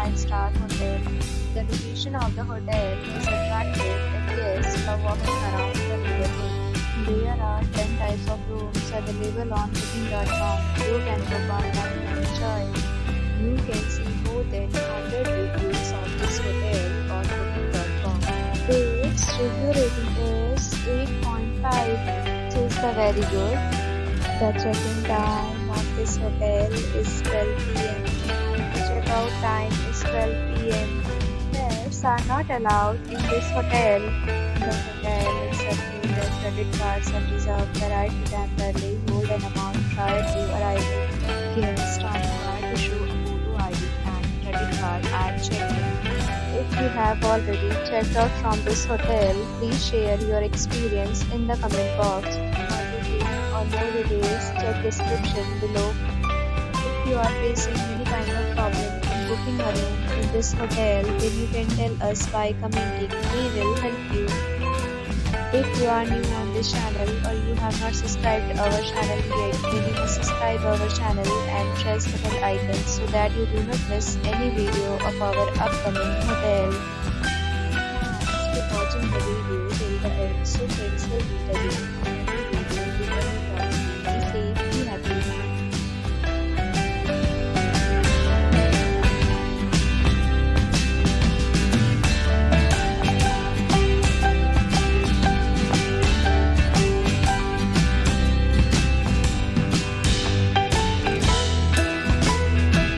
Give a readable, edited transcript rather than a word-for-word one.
5-star hotel. The location of the hotel is attractive and guests love walking around the neighborhood. There are 10 types of rooms available on booking.com. You can book online and enjoy. You can see more than 100 reviews of this hotel on booking.com. Its review rating is 8.5, which is the very good. The check-in time of this hotel is 12 p.m. The check-out time is 12 p.m. Pets are not allowed in this hotel. The hotel accepts major credit cards and reserves the right to temporarily hold an amount prior to arrival. Guests are required to show a photo ID and credit card at check-in. If you have already checked out from this hotel, please share your experience in the comment box. For booking or more details, check description below. If you are facing any kind of problem in booking a room in this hotel, then you can tell us by commenting. We will help you. If you are new on this channel or you have not subscribed to our channel yet, then you must subscribe our channel and press the bell icon so that you do not miss any video of our upcoming hotel. Thanks for watching the video till the end. So friends will meet again.